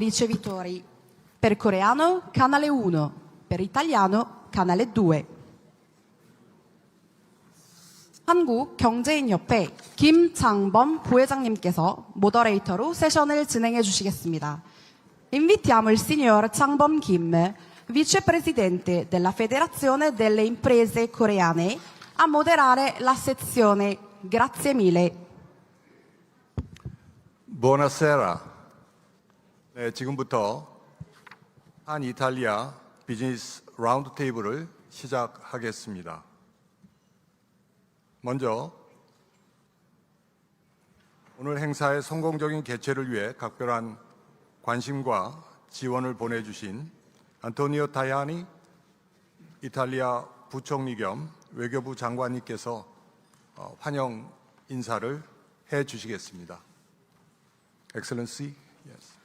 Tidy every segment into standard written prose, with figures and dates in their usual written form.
Ricevitori. Per coreano canale 1, per italiano canale 2. 한국경제인협회 김장범 부회장님께서 모더레이터로 세션을 진행해 주시겠습니다. Invitiamo il signor Changbom Kim, vicepresidente della Federazione delle Imprese Coreane, a moderare la sezione. Grazie mille. Buonasera. 네, 지금부터 한 이탈리아 비즈니스 라운드 테이블을 시작하겠습니다. 먼저 오늘 행사의 성공적인 개최를 위해 각별한 관심과 지원을 보내주신 안토니오 타야니 이탈리아 부총리 겸 외교부 장관님께서 환영 인사를 해 주시겠습니다. Excellency, yes.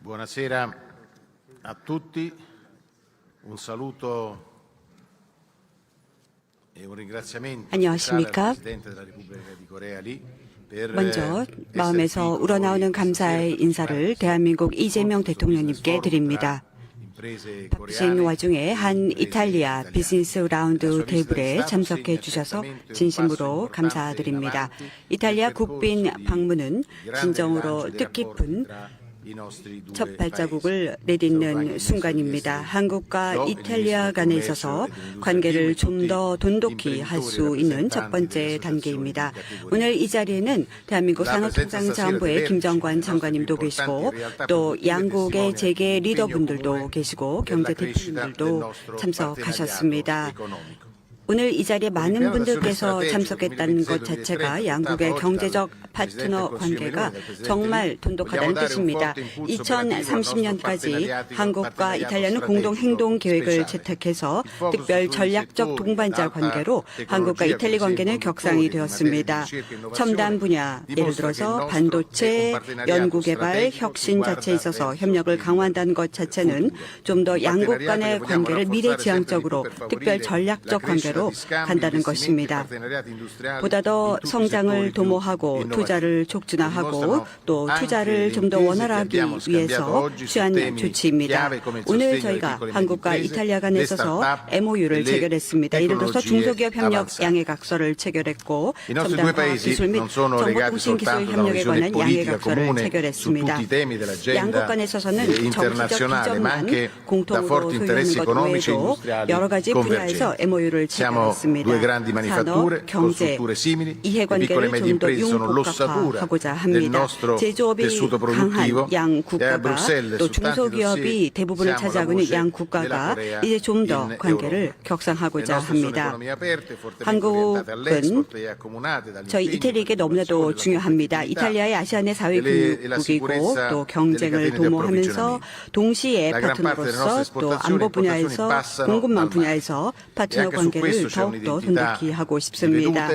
Buonasera a tutti, un saluto e un ringraziamento 안녕하십니까? al Presidente della Repubblica di Corea Lee per 먼저 essere 마음에서 qui 우러나오는 con noi 감사의 stasera 인사를 대한민국 이재명 대통령님께 드립니다. 바쁘신 와중에 한 이탈리아 비즈니스 라운드 테이블에 참석해 주셔서 진심으로 감사드립니다. 이탈리아 국빈 방문은 진정으로 뜻깊은 첫 발자국을 내딛는 순간입니다. 한국과 이탈리아 간에 있어서 관계를 좀 더 돈독히 할 수 있는 첫 번째 단계입니다. 오늘 이 자리에는 대한민국 산업통상자원부의 김정관 장관님도 계시고 또 양국의 재계 리더분들도 계시고 경제 대표님들도 참석하셨습니다. 오늘 이 자리에 많은 분들께서 참석했다는 것 자체가 양국의 경제적 파트너 관계가 정말 돈독하다는 뜻입니다. 2030년까지 한국과 이탈리아는 공동 행동 계획을 채택해서 특별 전략적 동반자 관계로 한국과 이탈리 관계는 격상이 되었습니다. 첨단 분야, 예를 들어서 반도체, 연구개발, 혁신 자체에 있어서 협력을 강화한다는 것 자체는 좀 더 양국 간의 관계를 미래지향적으로 특별 전략적 관계로 간다는 것입니다. 보다 더 성장을 도모하고 투자를 촉진하고 또 투자를 좀 더 원활하기 위해서 취한 조치입니다. 오늘 저희가 한국과 이탈리아 간에 있어서 MOU를 체결했습니다. 예를 들어서 중소기업 협력 양해각서를 체결했고 첨단 과학기술 및 정보통신기술 협력에 관한 양해각서를 체결했습니다. 양국 간에 있어서는 정치적 기점만 공통으로 소유하는 것 외에도 여러 가지 분야에서 MOU를 체결했습니다. 산업, 경제, 이해관계를 좀 더 융복합화하고자 합니다. 제조업이 강한 양 국가가 또 중소기업이 대부분을 차지하고 있는 양 국가가 이제 좀 더 관계를 격상하고자 합니다. 한국은 저희 이태리에게 너무나도 중요합니다. 이탈리아의 아시아내 사회금융국이고 또 경쟁을 도모하면서 동시에 파트너로서 또 안보 분야에서 공급망 분야에서 파트너 관계를 더욱더 돈독히 하고 싶습니다.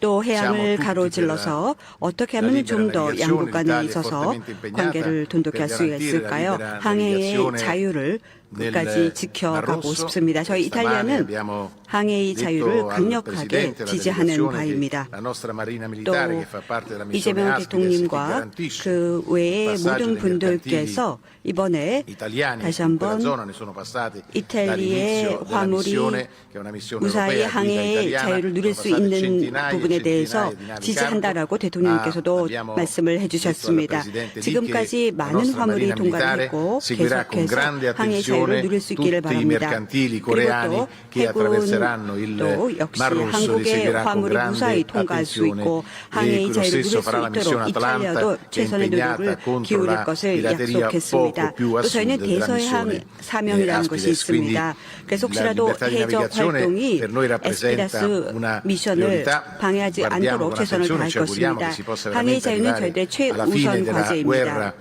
또 해양을 가로질러서 어떻게 하면 좀 더 양국 간에 있어서 관계를 돈독히 할 수 있을까요? 항해의 자유를 끝까지 지켜가고 싶습니다. 저희 이탈리아는 항해의 자유를 강력하게 지지하는 바입니다. 또 이재명 대통령님과 그 외의 모든 분들께서 이번에 다시 한번 이탈리아의 화물이 무사히 항해의 자유를 누릴 수 있는 부분에 대해서 지지한다라고 대통령님께서도 말씀을 해주셨습니다. 지금까지 많은 화물이 통과했고 계속해서 항해의 자유를 누릴 수 있기를 바랍니다. 그리고 또 해군도 역시 한국의 화물이 무사히 통과할 수 있고 항해의 자유를 누릴 수 있도록 이탈리아도 최선의 노력을 기울일 것을 약속했습니다. 또 저희는 대서양 사명이라는 것이 있습니다. 그래서 혹시라도 해적 활동이 에스피라스 미션을 방해하지 않도록 최선을 다할 것입니다. 항해의 자유는 저희들의 최우선 과제입니다.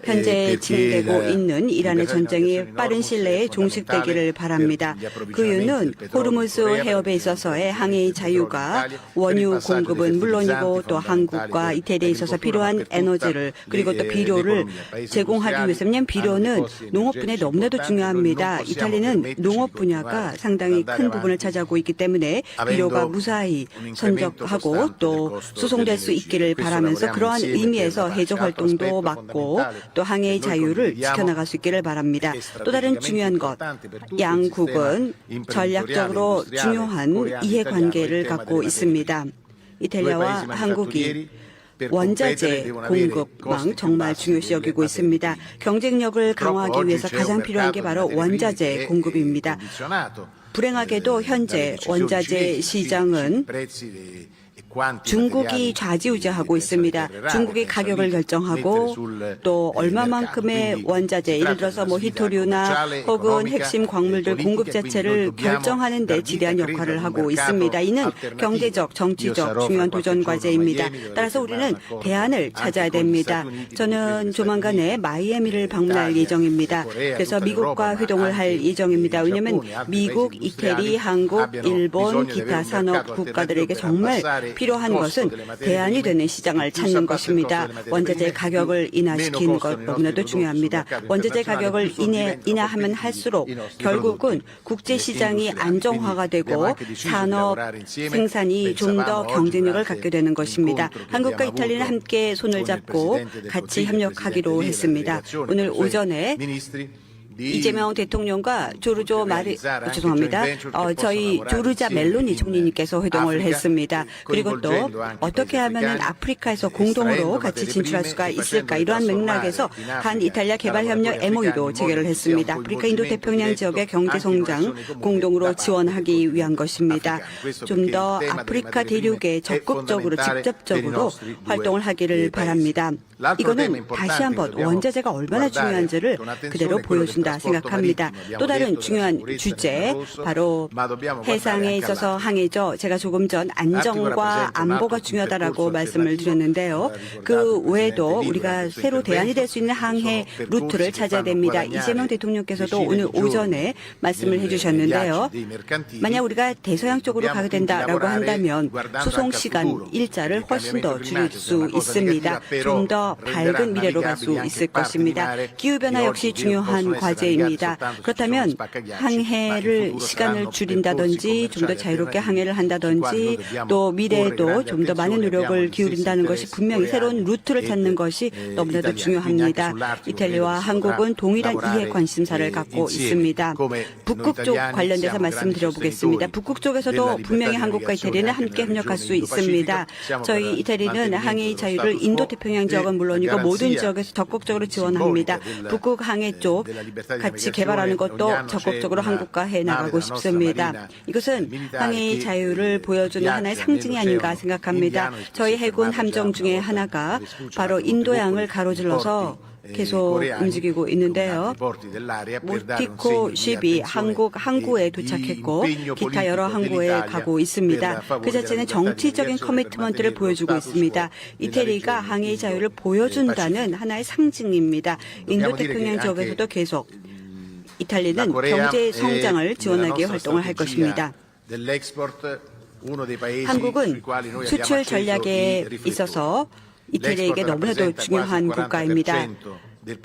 현재 진행되고 있는 이란의 전쟁이 빠른 시일 내에 종식되기를 바랍니다. 그 이유는 호르무즈 해협에 있어서의 항해의 자유가 원유 공급은 물론이고 또 한국과 이태리에 있어서 필요한 에너지를 그리고 또 비료를 제공하기 위해서는 비료는 농업 분야에 너무나도 중요합니다. 이탈리아는 농업 분야가 상당히 큰 부분을 차지하고 있기 때문에 비료가 무사히 선적하고 또 수송될 수 있기를 바라면서 그러한 의미에서 해적 활동도 막고 또 항해의 자유를 지켜나갈 수 있기를 바랍니다. 또 다른 중요한 것, 양국은 전략적으로 중요한 이해관계를 갖고 있습니다. 이탈리아와 한국이 원자재 공급망 정말 중요시 여기고 있습니다. 경쟁력을 강화하기 위해서 가장 필요한 게 바로 원자재 공급입니다. 불행하게도 현재 원자재 시장은 중국이 좌지우지하고 있습니다. 중국이 가격을 결정하고 또 얼마만큼의 원자재, 예를 들어서 뭐 히토류나 혹은 핵심 광물들 공급 자체를 결정하는 데 지대한 역할을 하고 있습니다. 이는 경제적, 정치적 중요한 도전 과제입니다. 따라서 우리는 대안을 찾아야 됩니다. 저는 조만간에 마이애미를 방문할 예정입니다. 그래서 미국과 회동을 할 예정입니다. 왜냐하면 미국, 이태리, 한국, 일본, 기타 산업 국가들에게 정말 필요한 것은 대안이 되는 시장을 찾는 것입니다. 원자재 가격을 인하시키는 것 너무나도 중요합니다. 원자재 가격을 인하하면 할수록 결국은 국제시장이 안정화가 되고 산업 생산이 좀 더 경쟁력을 갖게 되는 것입니다. 한국과 이탈리아는 함께 손을 잡고 같이 협력하기로 했습니다. 오늘 오전에 이재명 대통령과 저희 조르자 멜로니 총리님께서 회동을 했습니다. 그리고 또 어떻게 하면은 아프리카에서 공동으로 같이 진출할 수가 있을까 이러한 맥락에서 한 이탈리아 개발협력 MOU도 체결을 했습니다. 아프리카 인도 태평양 지역의 경제 성장 공동으로 지원하기 위한 것입니다. 좀 더 아프리카 대륙에 적극적으로 직접적으로 활동을 하기를 바랍니다. 이거는 다시 한번 원자재가 얼마나 중요한지를 그대로 보여준다 생각합니다. 또 다른 중요한 주제, 바로 해상에 있어서 항해죠. 제가 조금 전 안정과 안보가 중요하다라고 말씀을 드렸는데요. 그 외에도 우리가 새로 대안이 될 수 있는 항해 루트를 찾아야 됩니다. 이재명 대통령께서도 오늘 오전에 말씀을 해주셨는데요. 만약 우리가 대서양 쪽으로 가게 된다라고 한다면 수송 시간, 일자를 훨씬 더 줄일 수 있습니다. 좀 더 밝은 미래로 갈 수 있을 것입니다. 기후변화 역시 중요한 과제입니다. 그렇다면 항해를 시간을 줄인다든지 좀 더 자유롭게 항해를 한다든지 또 미래에도 좀 더 많은 노력을 기울인다는 것이 분명히 새로운 루트를 찾는 것이 너무나도 중요합니다. 이탈리아와 한국은 동일한 이해 관심사를 갖고 있습니다. 북극 쪽 관련돼서 말씀드려보겠습니다. 북극 쪽에서도 분명히 한국과 이탈리아는 함께 협력할 수 있습니다. 저희 이탈리아는 항해의 자유를 인도태평양 지역은 물론이고 모든 지역에서 적극적으로 지원합니다. 북극 항해 쪽 같이 개발하는 것도 적극적으로 한국과 해나가고 싶습니다. 이것은 항해의 자유를 보여주는 하나의 상징이 아닌가 생각합니다. 저희 해군 함정 중에 하나가 바로 인도양을 가로질러서 계속 움직이고 있는데요. 모티코 쉽이 한국 항구에 도착했고 기타 여러 항구에 가고 있습니다. 그 자체는 정치적인 커미트먼트를 보여주고 있습니다. 이태리가 항해의 자유를 보여준다는 하나의 상징입니다. 인도태평양 지역에서도 계속 이탈리아는 경제 성장을 지원하기 위해 활동을 할 것입니다. 한국은 수출 전략에 있어서 이태리에게 너무나도 중요한 국가입니다.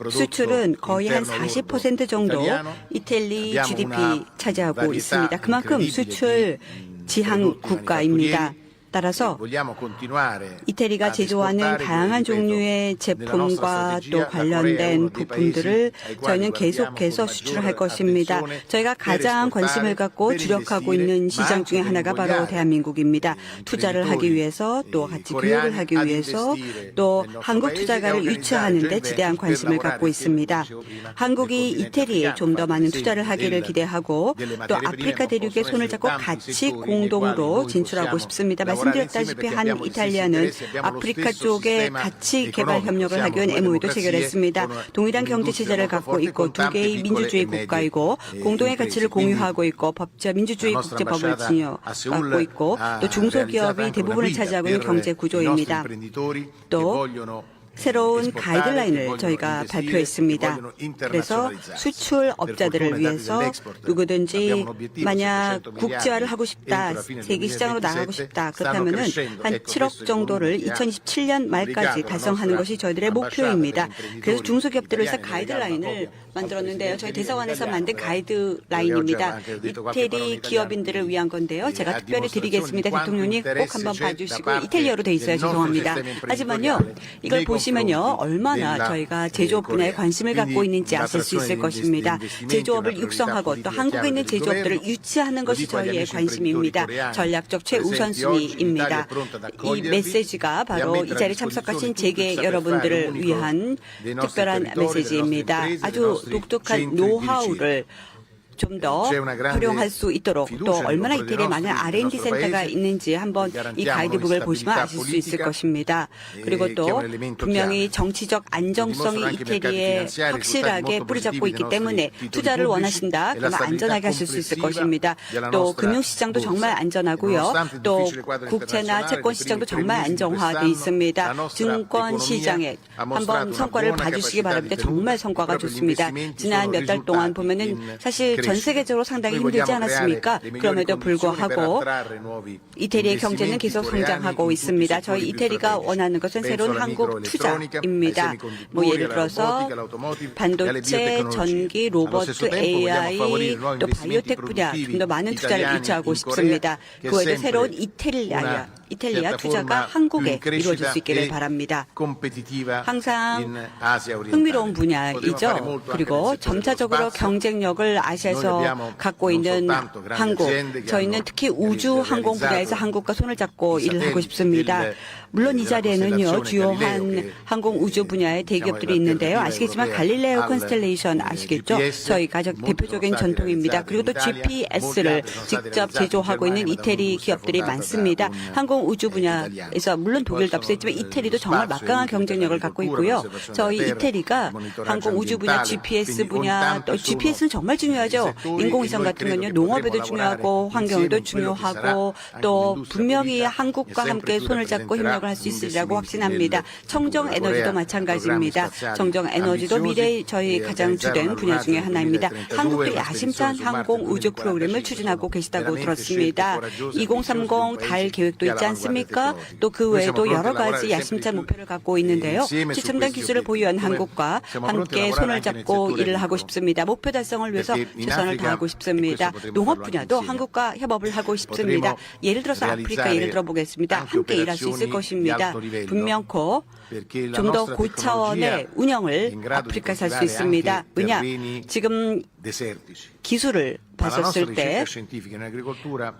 수출은 거의 한 40% 정도 이태리 GDP 차지하고 있습니다. 그만큼 수출 지향 국가입니다. 따라서 이태리가 제조하는 다양한 종류의 제품과 또 관련된 부품들을 저희는 계속해서 수출을 할 것입니다. 저희가 가장 관심을 갖고 주력하고 있는 시장 중에 하나가 바로 대한민국입니다. 투자를 하기 위해서 또 같이 교육을 하기 위해서 또 한국 투자가를 유치하는 데 지대한 관심을 갖고 있습니다. 한국이 이태리에 좀 더 많은 투자를 하기를 기대하고 또 아프리카 대륙에 손을 잡고 같이 공동으로 진출하고 싶습니다. 말씀드렸다시피 한 이탈리아는 아프리카 쪽에 같이 개발 협력을 하기 위한 MOU도 체결했습니다. 동일한 경제 체제를 갖고 있고 두 개의 민주주의 국가이고 공동의 가치를 공유하고 있고 법제 민주주의 국제법을 갖고 있고 또 중소기업이 대부분을 차지하고 있는 경제 구조입니다. 또 새로운 가이드라인을 저희가 발표했습니다. 그래서 수출업자들을 위해서 누구든지 만약 국제화를 하고 싶다, 세계 시장으로 나가고 싶다, 그렇다면은 한 7억 정도를 2027년 말까지 달성하는 것이 저희들의 목표입니다. 그래서 중소기업들을 위해서 가이드라인을 만들었는데요. 저희 대사관에서 만든 가이드라인입니다. 이태리 기업인들을 위한 건데요. 제가 특별히 드리겠습니다. 대통령님 꼭 한번 봐주시고, 이탈리아로 돼 있어요. 죄송합니다. 하지만요, 이걸 보시면요, 얼마나 저희가 제조업 분야에 관심을 갖고 있는지 아실 수 있을 것입니다. 제조업을 육성하고 또 한국에 있는 제조업들을 유치하는 것이 저희의 관심입니다. 전략적 최우선순위입니다. 이 메시지가 바로 이 자리에 참석하신 재계 여러분들을 위한 특별한 메시지입니다. 아주 독특한 노하우를 좀 더 활용할 수 있도록, 또 얼마나 이태리에 많은 R&D 센터가 있는지 한번 이 가이드북을 보시면 아실 수 있을 것입니다. 그리고 또 분명히 정치적 안정성이 이태리에 확실하게 뿌리잡고 있기 때문에 투자를 원하신다, 그러면 안전하게 하실 수 있을 것입니다. 또 금융시장도 정말 안전하고요. 또 국채나 채권 시장도 정말 안정화되어 있습니다. 증권 시장에 한번 성과를 봐주시기 바랍니다. 정말 성과가 좋습니다. 지난 몇 달 동안 보면은 사실 전 세계적으로 상당히 힘들지 않았습니까? 그럼에도 불구하고 이태리의 경제는 계속 성장하고 있습니다. 저희 이태리가 원하는 것은 새로운 한국 투자입니다. 뭐 예를 들어서 반도체, 전기, 로봇, AI, 또 바이오텍 분야 좀 더 많은 투자를 유치하고 싶습니다. 그 외에도 새로운 이탈리아 투자가 한국에 이루어질 수 있기를 바랍니다. 항상 흥미로운 분야이죠. 그리고 점차적으로 경쟁력을 아시아에서 갖고 있는 한국, 저희는 특히 우주 항공 분야에서 한국과 손을 잡고 일을 하고 싶습니다. 물론 이 자리에는요, 주요한 항공 우주 분야의 대기업들이 있는데요. 아시겠지만 갈릴레오 컨스텔레이션 아시겠죠? 저희 가장 대표적인 전통입니다. 그리고 또 GPS를 직접 제조하고 있는 이태리 기업들이 많습니다. 항공 우주 분야에서 물론 독일도 앞서있지만 이태리도 정말 막강한 경쟁력을 갖고 있고요. 저희 이태리가 항공 우주 분야, GPS 분야, 또 GPS는 정말 중요하죠. 인공위성 같은 건요, 농업에도 중요하고 환경에도 중요하고 또 분명히 한국과 함께 손을 잡고 협력을 할 수 있으리라고 확신합니다. 청정 에너지도 마찬가지입니다. 청정 에너지도 미래의 저희 가장 주된 분야 중에 하나입니다. 한국도 야심찬 항공 우주 프로그램을 추진하고 계시다고 들었습니다. 2030 달 계획도 있지 않습니까? 또 그 외에도 여러 가지 야심찬 목표를 갖고 있는데요. 최첨단 기술을 보유한 한국과 함께 손을 잡고 일을 하고 싶습니다. 목표 달성을 위해서 최선을 다하고 싶습니다. 농업 분야도 한국과 협업을 하고 싶습니다. 예를 들어서 아프리카 예를 들어보겠습니다. 함께 일할 수 있을 것입니다. 분명코 좀 더 고차원의 운영을 아프리카에서 할 수 있습니다. 왜냐? 지금 기술을 봤었을 때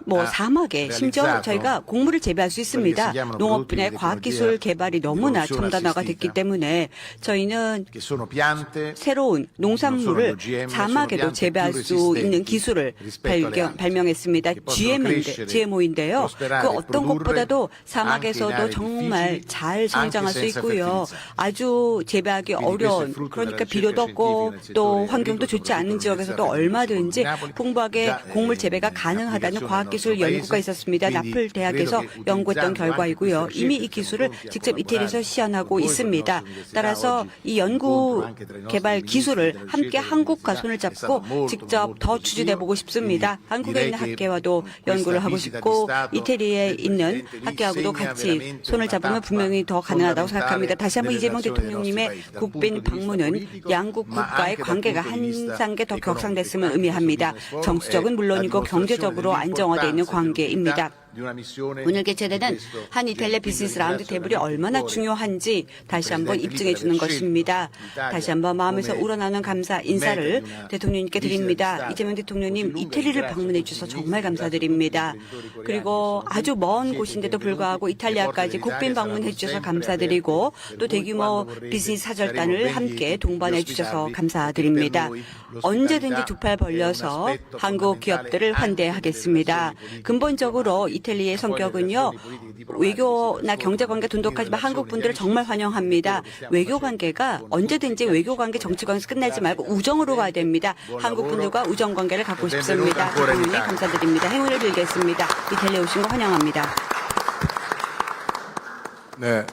뭐 사막에 심지어 저희가 곡물을 재배할 수 있습니다. 농업 분야의 과학기술 개발이 너무나 첨단화가 됐기 때문에 저희는 새로운 농산물을 사막에도 재배할 수 있는 기술을 발명했습니다. GMO인데요. 그 어떤 것보다도 사막에서도 정말 잘 성장할 수 있고요. 아주 재배하기 어려운, 그러니까 비료도 없고 또 환경도 좋지 않은 지역에서도 얼마든지 풍부하게 곡물 재배가 가능하다는 과학기술 연구가 있었습니다. 나플 대학에서 연구했던 결과이고요. 이미 이 기술을 직접 이태리에서 시연하고 있습니다. 따라서 이 연구 개발 기술을 함께 한국과 손을 잡고 직접 더 추진해보고 싶습니다. 한국에 있는 학계와도 연구를 하고 싶고 이태리에 있는 학계하고도 같이 손을 잡으면 분명히 더 가능하다고 생각합니다. 다시 한번 이재명 대통령님의 국빈 방문은 양국 국가의 관계가 한 단계 더 격상됐음을 의미합니다. 정치적은 물론이고 경제적으로 안정화되어 있는 관계입니다. 오늘 개최되는 한 이탈리아 비즈니스 라운드 테이블이 얼마나 중요한지 다시 한번 입증해 주는 것입니다. 다시 한번 마음에서 우러나는 감사 인사를 대통령님께 드립니다. 이재명 대통령님 이태리를 방문해 주셔서 정말 감사드립니다. 그리고 아주 먼 곳인데도 불구하고 이탈리아까지 국빈 방문해 주셔서 감사드리고 또 대규모 비즈니스 사절단을 함께 동반해 주셔서 감사드립니다. 언제든지 두 팔 벌려서 한국 기업들을 환대하겠습니다. 근본적으로 이탈리아의 성격은요, 외교나 경제관계 돈독하지만 한국 분들을 정말 환영합니다. 외교관계가 언제든지 외교관계 정치관계에서 끝나지 말고 우정으로 가야 됩니다. 한국 분들과 우정관계를 갖고 싶습니다. 대통령님 감사드립니다. 행운을 빌겠습니다. 이탈리아 오신 거 환영합니다. 네,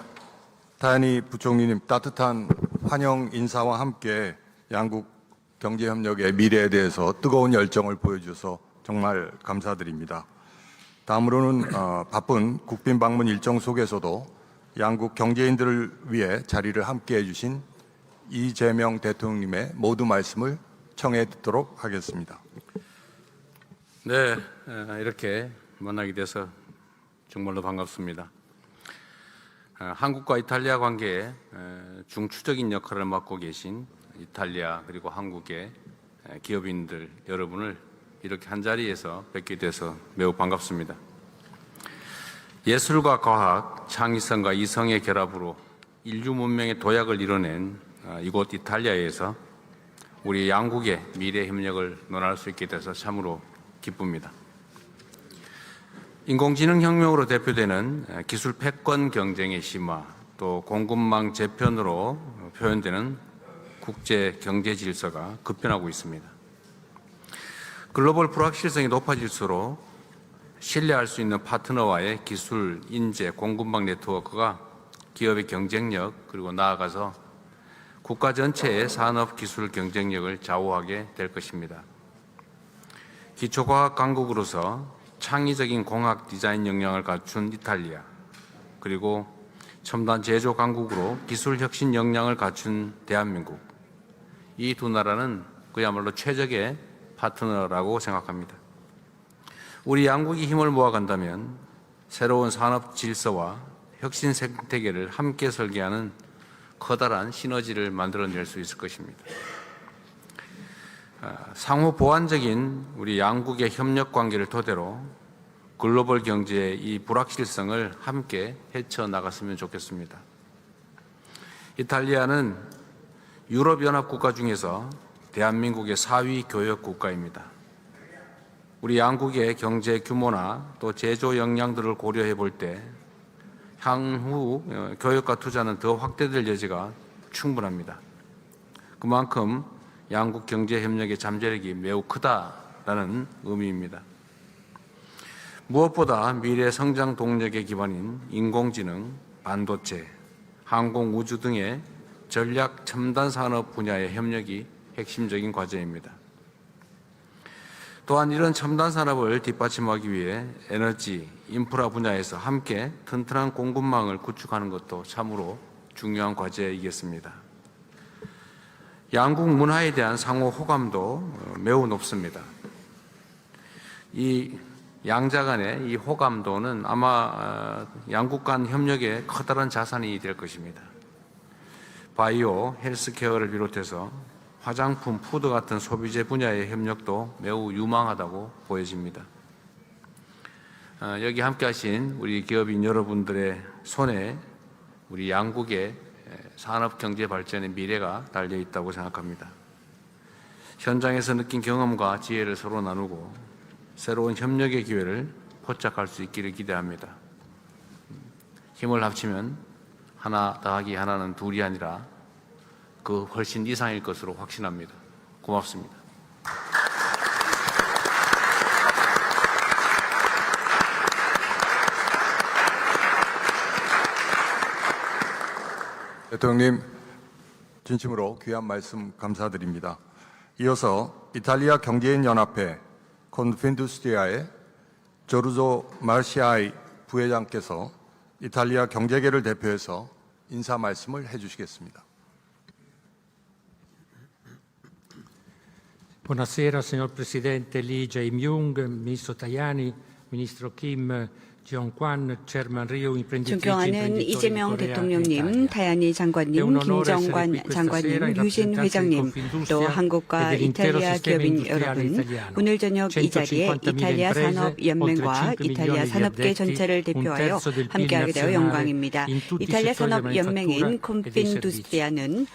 타야니 부총리님 따뜻한 환영 인사와 함께 양국 경제협력의 미래에 대해서 뜨거운 열정을 보여주셔서 정말 감사드립니다. 다음으로는 바쁜 국빈 방문 일정 속에서도 양국 경제인들을 위해 자리를 함께해 주신 이재명 대통령님의 모두 말씀을 청해 듣도록 하겠습니다. 네, 이렇게 만나게 돼서 정말로 반갑습니다. 한국과 이탈리아 관계에 중추적인 역할을 맡고 계신 이탈리아 그리고 한국의 기업인들 여러분을 이렇게 한자리에서 뵙게 돼서 매우 반갑습니다. 예술과 과학, 창의성과 이성의 결합으로 인류 문명의 도약을 이뤄낸 이곳 이탈리아에서 우리 양국의 미래 협력을 논할 수 있게 돼서 참으로 기쁩니다. 인공지능 혁명으로 대표되는 기술 패권 경쟁의 심화, 또 공급망 재편으로 표현되는 국제 경제 질서가 급변하고 있습니다. 글로벌 불확실성이 높아질수록 신뢰할 수 있는 파트너와의 기술, 인재, 공급망 네트워크가 기업의 경쟁력 그리고 나아가서 국가 전체의 산업 기술 경쟁력을 좌우하게 될 것입니다. 기초과학 강국으로서 창의적인 공학 디자인 역량을 갖춘 이탈리아, 그리고 첨단 제조 강국으로 기술 혁신 역량을 갖춘 대한민국, 이 두 나라는 그야말로 최적의 파트너라고 생각합니다. 우리 양국이 힘을 모아간다면 새로운 산업 질서와 혁신 생태계를 함께 설계하는 커다란 시너지를 만들어낼 수 있을 것입니다. 상호 보완적인 우리 양국의 협력 관계를 토대로 글로벌 경제의 이 불확실성을 함께 헤쳐나갔으면 좋겠습니다. 이탈리아는 유럽연합 국가 중에서 대한민국의 4위 교역 국가입니다. 우리 양국의 경제 규모나 또 제조 역량들을 고려해 볼 때 향후 교역과 투자는 더 확대될 여지가 충분합니다. 그만큼 양국 경제 협력의 잠재력이 매우 크다라는 의미입니다. 무엇보다 미래 성장 동력의 기반인 인공지능, 반도체, 항공 우주 등의 전략 첨단 산업 분야의 협력이 핵심적인 과제입니다. 또한 이런 첨단 산업을 뒷받침하기 위해 에너지, 인프라 분야에서 함께 튼튼한 공급망을 구축하는 것도 참으로 중요한 과제이겠습니다. 양국 문화에 대한 상호 호감도 매우 높습니다. 이 양자 간의 이 호감도는 아마 양국 간 협력의 커다란 자산이 될 것입니다. 바이오, 헬스케어를 비롯해서 화장품, 푸드 같은 소비재 분야의 협력도 매우 유망하다고 보여집니다. 여기 함께 하신 우리 기업인 여러분들의 손에 우리 양국의 산업 경제 발전의 미래가 달려 있다고 생각합니다. 현장에서 느낀 경험과 지혜를 서로 나누고 새로운 협력의 기회를 포착할 수 있기를 기대합니다. 힘을 합치면 하나 더하기 하나는 둘이 아니라 그 훨씬 이상일 것으로 확신합니다. 고맙습니다. 대통령님, 진심으로 귀한 말씀 감사드립니다. 이어서 이탈리아 경제인 연합회 콘핀두스트리아의 조르조 마르시아이 부회장께서 이탈리아 경제계를 대표해서 인사 말씀을 해주시겠습니다. Buonasera signor Presidente Lee Jae-myung, Ministro Tajani, Ministro Kim Jong-kwan, Chairman Ryu, imprenditrici 존경하는 이재명 Korea, 대통령님, Italia. 타야니 장관님, 김정관 장관님, 유진 회장님, 또 한국과 이탈리아 기업인 여러분, 오늘 저녁 이 자리에 이탈리아 산업연맹과 이탈리아 산업계 전체를 대표하여 함께하게 되어 영광입니다. 이탈리아 산업연맹인 콘핀두스트리아는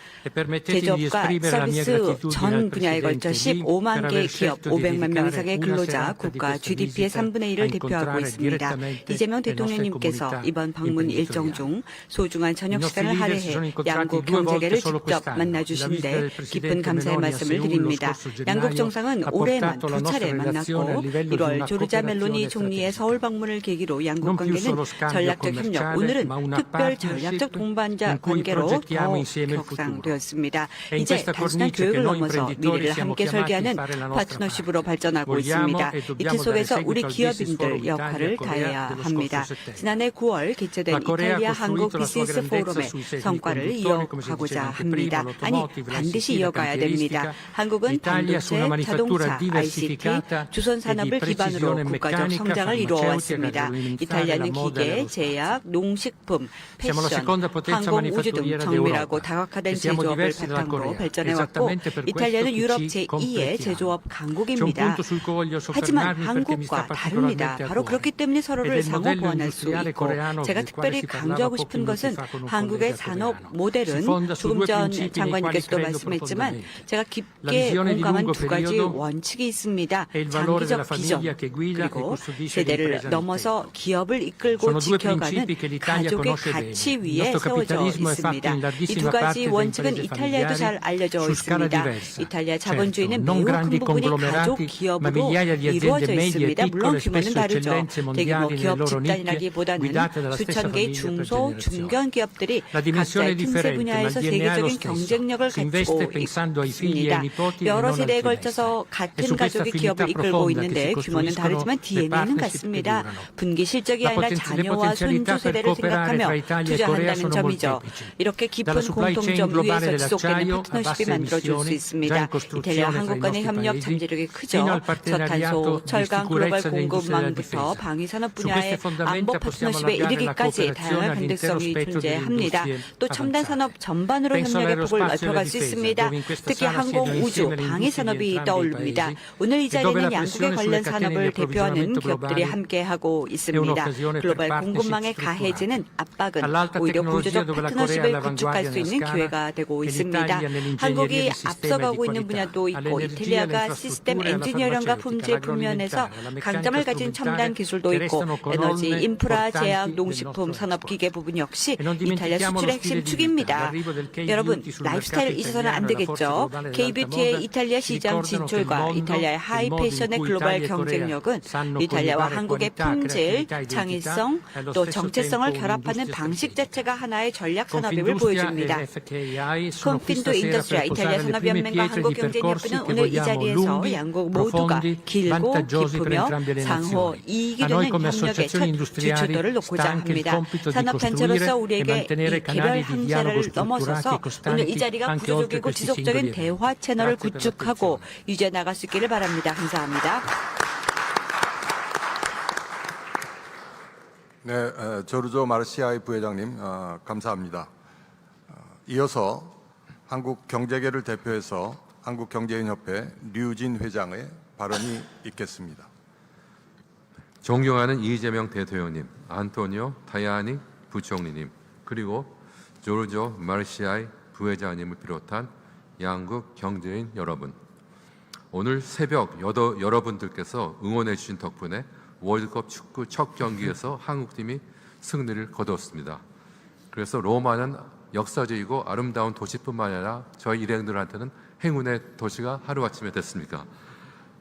제조업과 서비스 전 분야에 걸쳐 15만 개 기업, 500만 명 이상의 근로자, 국가 GDP의 3분의 1을 대표하고 있습니다. 이재명 대통령님께서 이번 방문 일정 중 소중한 저녁 시간을 할애해 양국 경제계를 직접 만나주신 데 깊은 감사의 말씀을 드립니다. 양국 정상은 올해만 2차례 만났고 1월 조르자 멜로니 총리의 서울 방문을 계기로 양국 관계는 전략적 협력, 오늘은 특별 전략적 동반자 관계로 더 격상되었습니다. 이제 단순한 교육을 넘어서 미래를 함께 설계하는 파트너십으로 발전하고 있습니다. 이 틀 속에서 우리 기업인들 역할을 다해야 합니다. 지난해 9월 개최된 이탈리아 한국 비즈니스 포럼의 성과를 이어가고자 합니다. 아니, 반드시 이어가야 됩니다. 한국은 반도체, 자동차, ICT, 주선 산업을 기반으로 국가적 성장을 이루어왔습니다. 이탈리아는 기계, 제약, 농식품, 패션, 항공, 우주 등 정밀하고 다각화된 제조업을 바탕으로 발전해왔고 이탈리아는 유럽 제2의 제조업 강국입니다. 하지만 한국과 다릅니다. 바로 그렇기 때문에 서로를 상호 보완할 수 있고 제가 특별히 강조하고 싶은 것은 한국의 산업 모델은 조금 전 장관님께서도 말씀했지만 제가 깊게 공감한 두 가지 원칙이 있습니다. 장기적 비전 그리고 세대를 넘어서 기업을 이끌고 지켜가는 가족의 가치 위에 세워져 있습니다. 이 두 가지 원칙은 이탈리아에도 잘 알려져 있습니다. 이탈리아 자본주의는 매우 큰 부분이 가족 기업으로 이루어져 있습니다. 물론 규모는 다르죠. 대규모 기업 집단이라기보다는 수천 개의 중소, 중견 기업들이 각자의 틈새 분야에서 세계적인 경쟁력을 갖추고 있습니다. 여러 세대에 걸쳐서 같은 가족이 기업을 이끌고 있는데 규모는 다르지만 DNA는 같습니다. 분기 실적이 아니라 자녀와 손주 세대를 생각하며 투자한다는 점이죠. 이렇게 깊은 공통점 위에서 지속되는 파트너십이 만들어질 수 있습니다. 이탈리아 한국 간의 협력 잠재력이 크죠. 저탄소, 철강, 글로벌 공급망부터 방위산업 분야의 안보 파트너십에 이르기까지 다양한 가능성이 존재합니다. 또 첨단 산업 전반으로 협력의 폭을 넓혀갈 수 있습니다. 특히 항공, 우주, 방위산업이 떠오릅니다. 오늘 이 자리는 양국의 관련 산업을 대표하는 기업들이 함께하고 있습니다. 글로벌 공급망의 가해지는 압박은 오히려 보조적 파트너십을 구축할 수 있는 기회가 되고 있습니다. 한국이 앞서가고 있는 분야도 있고 이탈리아가 시스템 엔지니어링과 품질 분면에서 강점을 가진 첨단 기술도 있고 에너지, 인프라, 제약, 농식품, 산업기계 부분 역시 이탈리아 수출의 핵심 축입니다. 여러분, 라이프스타일을 잊어서는 안 되겠죠. K뷰티의 이탈리아 시장 진출과 이탈리아의 하이 패션의 글로벌 경쟁력은 이탈리아와 한국의 품질, 창의성, 또 정체성을 결합하는 방식 자체가 하나의 전략 산업임을 보여줍니다. 콘핀도 인더스트리아 이탈리아 산업연맹과 한국경제협회는 오늘 이 자리에서 양국 모두가 길고 깊으며 상호 이익이 되는 협력의 첫 주춧돌을 놓고자 합니다. 산업단체로서 우리에게 이 개별 항제를 넘어서서 오늘 이 자리가 구조적이고 지속적인 대화 채널을 구축하고 유지해 나갈 수 있기를 바랍니다. 감사합니다. 네, 조르조 마르시아이 부회장님 감사합니다. 이어서 한국 경제계를 대표해서 한국경제인협회 류진 회장의 발언이 있겠습니다. 존경하는 이재명 대통령님, 안토니오 타야니 부총리님, 그리고 조르조 마르시아이 부회장님을 비롯한 양국 경제인 여러분, 오늘 새벽 여러분들께서 응원해 주신 덕분에 월드컵 축구 첫 경기에서 한국팀이 승리를 거두었습니다. 그래서 로마는 역사적이고 아름다운 도시뿐만 아니라 저희 일행들한테는 행운의 도시가 하루아침에 됐습니까?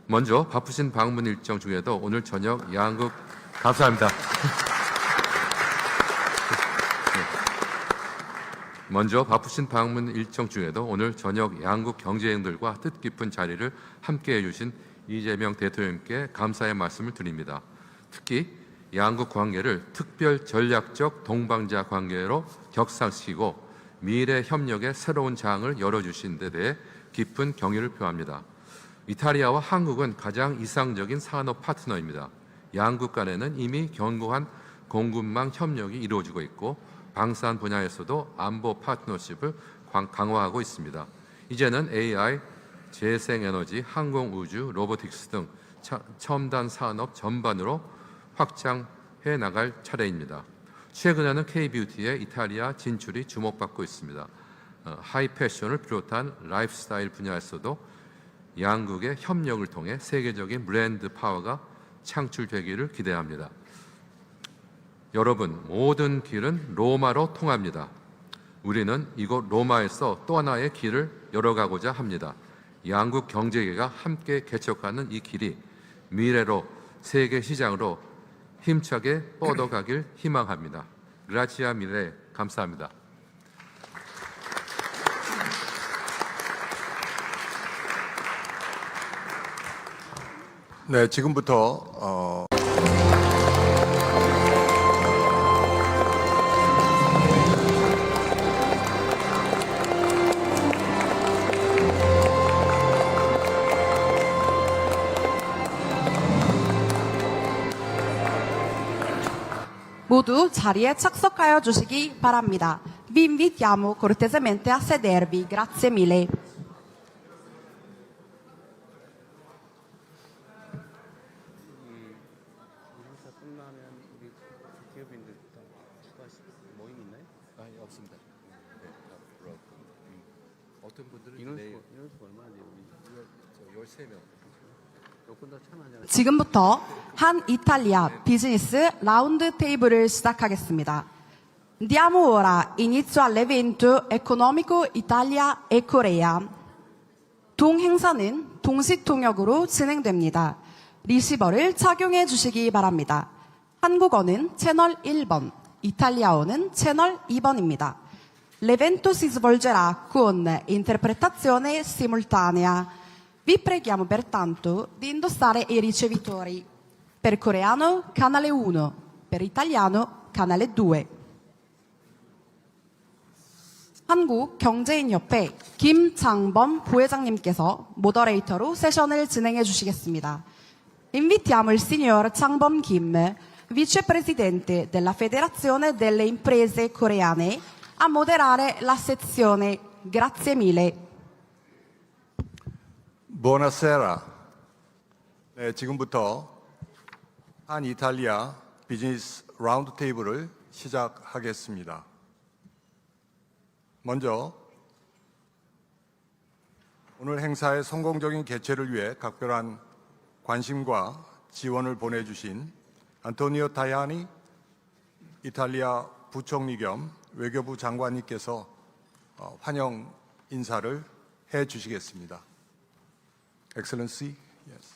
먼저 바쁘신 방문 일정 중에도 오늘 저녁 양국 감사합니다. 먼저 바쁘신 방문 일정 중에도 오늘 저녁 양국 경제인들과 뜻깊은 자리를 함께해 주신 이재명 대통령님께 감사의 말씀을 드립니다. 특히 양국 관계를 특별 전략적 동반자 관계로 격상시키고 미래 협력의 새로운 장을 열어주신 데 대해 깊은 경의를 표합니다. 이탈리아와 한국은 가장 이상적인 산업 파트너입니다. 양국 간에는 이미 견고한 공급망 협력이 이루어지고 있고 방산 분야에서도 안보 파트너십을 강화하고 있습니다. 이제는 AI, 재생에너지, 항공우주, 로보틱스 등 첨단 산업 전반으로 확장해 나갈 차례입니다. 최근에는 K뷰티의 이탈리아 진출이 주목받고 있습니다. 하이 패션을 비롯한 라이프스타일 분야에서도 양국의 협력을 통해 세계적인 브랜드 파워가 창출되기를 기대합니다. 여러분, 모든 길은 로마로 통합니다. 우리는 이곳 로마에서 또 하나의 길을 열어가고자 합니다. 양국 경제계가 함께 개척하는 이 길이 미래로 세계 시장으로 힘차게 뻗어가길 희망합니다. 그라치아 밀레. 감사합니다. 네, 지금부터 모두 자리에 착석하여 주시기 바랍니다. Vi invitiamo cortesemente a sedervi. Grazie mille. 어떤 분들은 지금부터 한 이탈리아 비즈니스 라운드 테이블을 시작하겠습니다. Diamo ora inizio all'evento economico Italia e Corea. 동행사는 동시통역으로 진행됩니다. 리시버를 착용해 주시기 바랍니다. 한국어는 채널 1번, 이탈리아어는 채널 2번입니다. L'evento si svolgerà con interpretazione simultanea. Vi preghiamo pertanto di indossare i ricevitori. Per coreano canale 1, per italiano canale 2. 한국경제인협회 김장범 부회장님께서 모더레이터로 세션을 진행해 주시겠습니다. Invitiamo il signor Changbom Kim, vicepresidente della Federazione delle Imprese Coreane, a moderare la sezione. Grazie mille. Buonasera. 네, 지금부터 한 이탈리아 비즈니스 라운드 테이블을 시작하겠습니다. 먼저 오늘 행사의 성공적인 개최를 위해 각별한 관심과 지원을 보내주신 안토니오 타야니 이탈리아 부총리 겸 외교부 장관님께서 환영 인사를 해 주시겠습니다. Excellency, yes.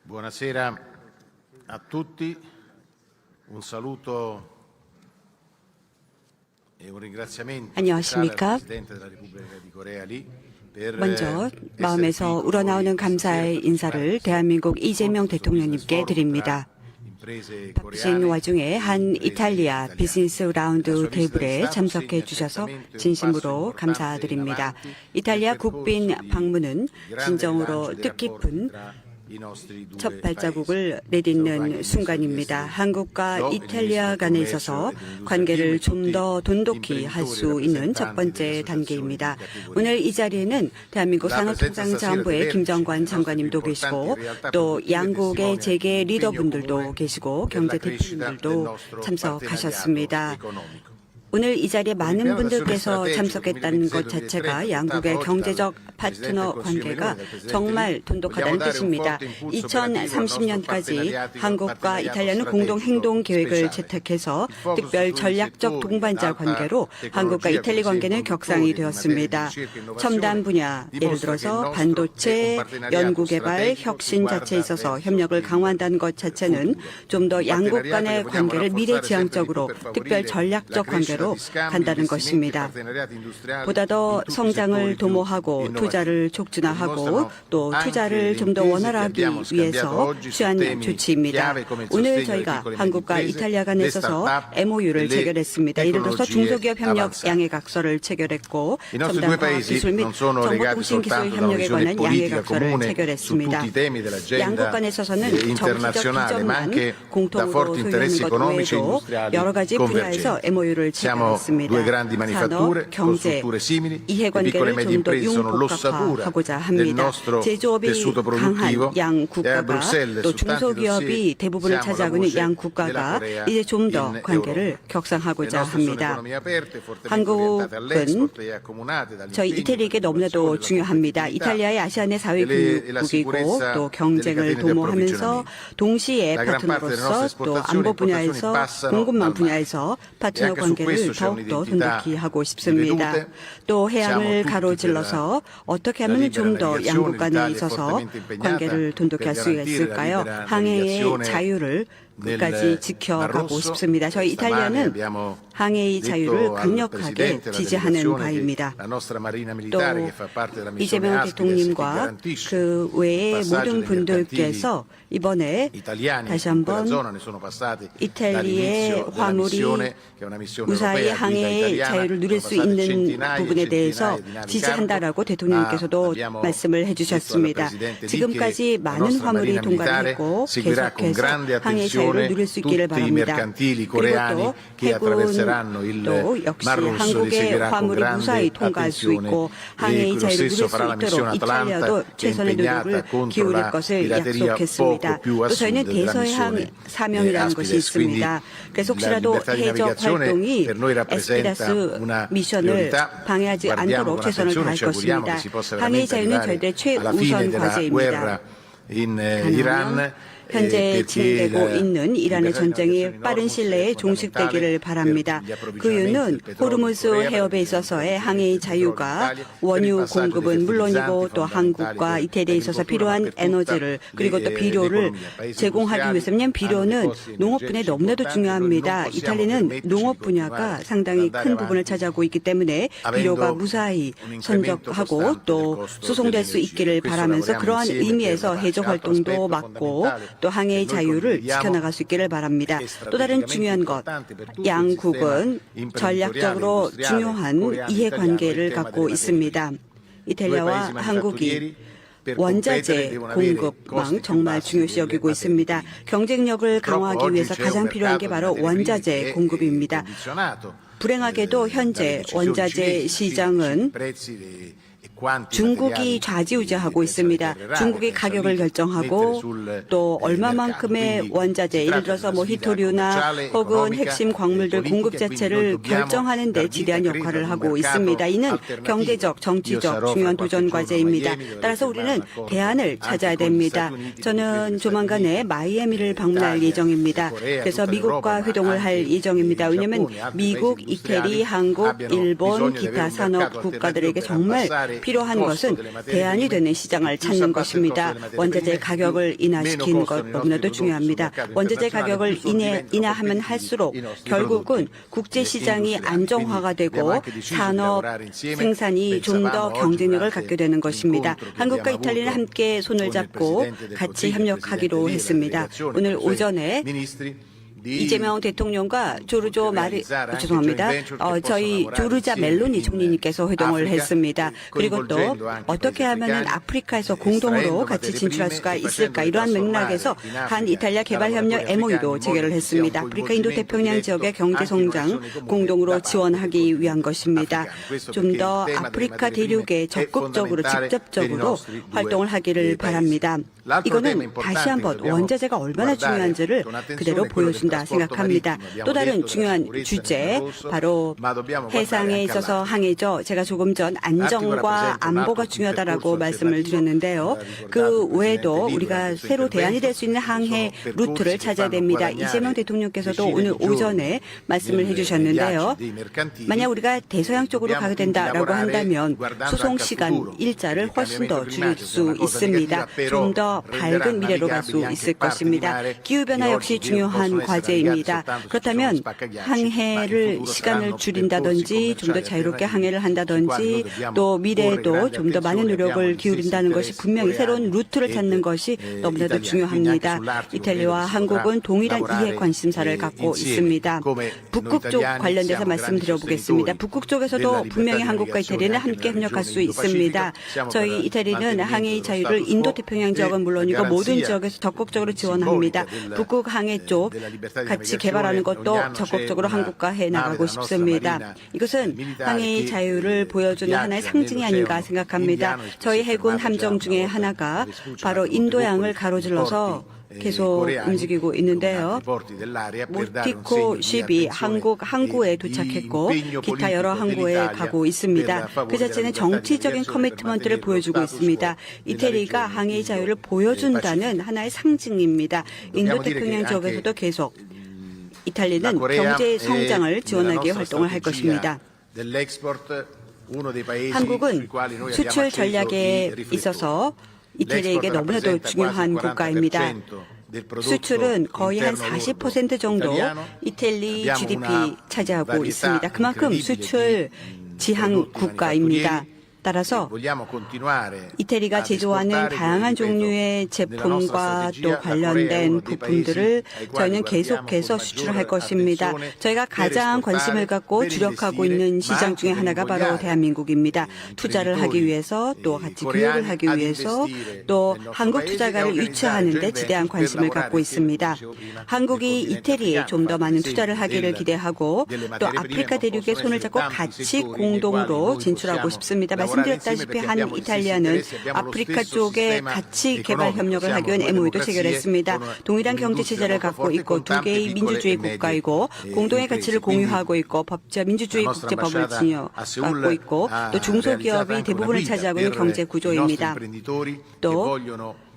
Buonasera a tutti, un saluto e un ringraziamento 안녕하십니까? al Presidente della Repubblica di Corea Lee per 먼저 essere 마음에서 qui 우러나오는 con noi 감사의 stasera 인사를 대한민국 이재명 대통령님께 드립니다. 바쁘신 와중에 한 이탈리아 비즈니스 라운드 테이블에 참석해 주셔서 진심으로 감사드립니다. 이탈리아 국빈 방문은 진정으로 뜻깊은 첫 발자국을 내딛는 순간입니다. 한국과 이탈리아 간에 있어서 관계를 좀 더 돈독히 할 수 있는 첫 번째 단계입니다. 오늘 이 자리에는 대한민국 산업통상자원부의 김정관 장관님도 계시고 또 양국의 재계 리더분들도 계시고 경제 대표님들도 참석하셨습니다. 오늘 이 자리에 많은 분들께서 참석했다는 것 자체가 양국의 경제적 파트너 관계가 정말 돈독하다는 뜻입니다. 2030년까지 한국과 이탈리아는 공동 행동 계획을 채택해서 특별 전략적 동반자 관계로 한국과 이탈리 관계는 격상이 되었습니다. 첨단 분야, 예를 들어서 반도체, 연구개발, 혁신 자체에 있어서 협력을 강화한다는 것 자체는 좀 더 양국 간의 관계를 미래지향적으로 특별 전략적 관계로 간다는 것입니다. 보다 더 성장을 도모하고 투자를 촉진화하고 또 투자를 좀 더 원활하기 위해서 취한 조치입니다. 오늘 저희가 한국과 이탈리아 간에 있어서 MOU를 체결했습니다. 예를 들어서 중소기업 협력 양해각서를 체결했고 첨단과학 기술 및 정보통신기술 협력에 관한 양해각서를 체결했습니다. 양국 간에 있어서는 정치적 비전만 공통으로 소유하는 것 외에도 여러 가지 분야에서 MOU를 체결했습니다. abbiamo 있습니다. due grandi manifatture 산업, con 경제, strutture simili. Le piccole e 이해관계를 medie 좀 더 imprese sono l'ossatura 융복합화하고자 del 합니다. nostro 제조업이 tessuto produttivo. 강한 양 E a 국가가 Bruxelles 또 su tanti 중소기업이 dossier 대부분을 siamo la 차지하고 있는 voce 양 della 국가가 Corea 이제 좀 더 in 관계를 Europa. Le 격상하고자 nostre sono 합니다. economie aperte, fortemente orientate 한국은 all'export e accomunate dagli 저희 impegni 이태리에게 per 너무나도 l'innovazione, la 중요합니다. competitività 이탈리아의 아시아내 사회 e la 교육국이고 sicurezza 또 delle 경쟁을 catene di 도모하면서 approvvigionamento. 동시에 La gran parte delle 파트너로서 nostre 또 esportazioni 안보 e importazioni 분야에서 passano 공급망 dal mare. 분야에서 파트너 E anche su 관계를 questo c'è 더욱더 un'identità 돈독히 하고 싶습니다. vedute. 또 Siamo 해양을 tutti 가로질러서 어떻게 하면 좀 더 libera 양국 간에 navigazione, 있어서 l'Italia è fortemente impegnata 관계를 돈독히 할 per 수 garantire la 있을까요? libera 항해의 navigazione 자유를 끝까지 nel 지켜가고 Mar Rosso. 싶습니다. 저희 Stamane 이탈리아는 abbiamo 항해의 detto 자유를 al 강력하게 Presidente della 지지하는 delegazione che 바입니다. la nostra Marina 또 Militare che fa parte della missione 이재명 Aspides che 대통령과 garantisce 그 il 외의 passaggio 모든 dei 분들께서 이번에 italiani 다시 in quella 한번 zona ne sono passati 이탈리아의 dall'inizio della 화물이 missione che è una missione 무사히 europea guida 항해의 italiana 자유를 누릴 수 sono passate 있는 centinaia e 부분에 대해서 centinaia di navi 지지한다라고 cargo, 대통령께서도 ma abbiamo 말씀을 detto al 해주셨습니다. Presidente Lì 지금까지 che la 많은 nostra 화물이 Marina Militare 통관했고 seguirà con 계속해서 grande 항해의 자유를 attenzione 누릴 수 있기를 tutti i 바랍니다. mercantili 그리고 coreani 또 che attraverseranno il 해군도 역시 Mar Rosso li 한국의 seguirà con 화물이 무사히 grande 통과할 수 attenzione 있고 e 항해의 lo 자유를 누릴 stesso 수 farà la missione 있도록 이탈리아도 Atalanta che è 최선의 impegnata 노력을 contro 기울일 la 것을 pirateria 약속했습니다. poco più a 또 저희는 sud della 대서해항 missione 사명이라는 것이 Aspides. Quindi 있습니다. 그래서 la 혹시라도 libertà di 해적 navigazione 활동이 per noi rappresenta 에스피라스 una 미션을 priorità. 방해하지 Guardiamo 않도록 con 최선을 attenzione, 다할 ci auguriamo 것입니다. che si possa 항해의 veramente 자유는 arrivare 저희들의 alla fine 최우선 della 과제입니다. guerra in Iran. 현재 진행되고 있는 이란의 전쟁이 빠른 시일 내에 종식되기를 바랍니다. 그 이유는 호르무즈 해협에 있어서의 항해의 자유가 원유 공급은 물론이고 또 한국과 이태리에 있어서 필요한 에너지를 그리고 또 비료를 제공하기 위해서는 비료는 농업 분야에 너무나도 중요합니다. 이탈리아는 농업 분야가 상당히 큰 부분을 차지하고 있기 때문에 비료가 무사히 선적하고 또 수송될 수 있기를 바라면서 그러한 의미에서 해적 활동도 막고 또 항해의 자유를 지켜나갈 수 있기를 바랍니다. 또 다른 중요한 것, 양국은 전략적으로 중요한 이해관계를 갖고 있습니다. 이탈리아와 한국이 원자재 공급망 정말 중요시 여기고 있습니다. 경쟁력을 강화하기 위해서 가장 필요한 게 바로 원자재 공급입니다. 불행하게도 현재 원자재 시장은 중국이 좌지우지하고 있습니다. 중국이 가격을 결정하고 또 얼마만큼의 원자재, 예를 들어서 뭐 히토류나 혹은 핵심 광물들 공급 자체를 결정하는 데 지대한 역할을 하고 있습니다. 이는 경제적, 정치적 중요한 도전 과제입니다. 따라서 우리는 대안을 찾아야 됩니다. 저는 조만간에 마이애미를 방문할 예정입니다. 그래서 미국과 회동을 할 예정입니다. 왜냐하면 미국, 이태리, 한국, 일본, 기타 산업 국가들에게 정말 필요한 것은 대안이 되는 시장을 찾는 것입니다. 원자재 가격을 인하시키는 것 너무나도 중요합니다. 원자재 가격을 인하하면 할수록 결국은 국제시장이 안정화가 되고 산업 생산이 좀 더 경쟁력을 갖게 되는 것입니다. 한국과 이탈리아는 함께 손을 잡고 같이 협력하기로 했습니다. 오늘 오전에 이재명 대통령과 저희 조르자 멜로니 총리님께서 회동을 했습니다. 그리고 또 어떻게 하면은 아프리카에서 공동으로 같이 진출할 수가 있을까 이러한 맥락에서 한 이탈리아 개발협력 MOU도 체결을 했습니다. 아프리카 인도 태평양 지역의 경제 성장 공동으로 지원하기 위한 것입니다. 좀 더 아프리카 대륙에 적극적으로 직접적으로 활동을 하기를 바랍니다. 이거는 다시 한번 원자재가 얼마나 중요한지를 그대로 보여준다 생각합니다. 또 다른 중요한 주제 바로 해상에 있어서 항해죠. 제가 조금 전 안정과 안보가 중요하다라고 말씀을 드렸는데요. 그 외에도 우리가 새로 대안이 될 수 있는 항해 루트를 찾아야 됩니다. 이재명 대통령께서도 오늘 오전에 말씀을 해주셨는데요. 만약 우리가 대서양 쪽으로 가게 된다라고 한다면 수송 시간 일자를 훨씬 더 줄일 수 있습니다. 좀 더 밝은 미래로 갈 수 있을 것입니다. 기후변화 역시 중요한 과제입니다. 그렇다면 항해를 시간을 줄인다든지 좀 더 자유롭게 항해를 한다든지 또 미래에도 좀 더 많은 노력을 기울인다는 것이 분명히 새로운 루트를 찾는 것이 너무나도 중요합니다. 이탈리아와 한국은 동일한 이해 관심사를 갖고 있습니다. 북극 쪽 관련돼서 말씀드려보겠습니다. 북극 쪽에서도 분명히 한국과 이탈리아는 함께 협력할 수 있습니다. 저희 이탈리아는 항해의 자유를 인도태평양 지역은 물론이고 모든 지역에서 적극적으로 지원합니다. 북극 항해 쪽 같이 개발하는 것도 적극적으로 한국과 해 나가고 싶습니다. 이것은 항해의 자유를 보여주는 하나의 상징이 아닌가 생각합니다. 저희 해군 함정 중에 하나가 바로 인도양을 가로질러서 계속 움직이고 있는데요. 모티코 쉽이 한국 항구에 도착했고 기타 여러 항구에 가고 있습니다. 그 자체는 정치적인 커미트먼트를 보여주고 있습니다. 이태리가 항해의 자유를 보여준다는 하나의 상징입니다. 인도태평양 지역에서도 계속 이탈리아는 경제 성장을 지원하기 위해 활동을 할 것입니다. 한국은 수출 전략에 있어서 이태리에게 너무나도 중요한 국가입니다. 수출은 거의 한 40% 정도 이태리 GDP 차지하고 있습니다. 그만큼 수출 지향 국가입니다. 따라서 이태리가 제조하는 다양한 종류의 제품과 또 관련된 부품들을 저희는 계속해서 수출을 할 것입니다. 저희가 가장 관심을 갖고 주력하고 있는 시장 중에 하나가 바로 대한민국입니다. 투자를 하기 위해서 또 같이 교육을 하기 위해서 또 한국 투자가를 유치하는 데 지대한 관심을 갖고 있습니다. 한국이 이태리에 좀 더 많은 투자를 하기를 기대하고 또 아프리카 대륙에 손을 잡고 같이 공동으로 진출하고 싶습니다. 말씀드렸다시피 한 이탈리아는 아프리카 쪽에 같이 개발 협력을 하기 위한 MOU도 체결했습니다. 동일한 경제 체제를 갖고 있고 두 개의 민주주의 국가이고 공동의 가치를 공유하고 있고 법제 민주주의 국제법을 갖고 있고 또 중소기업이 대부분을 차지하고 있는 경제 구조입니다. 또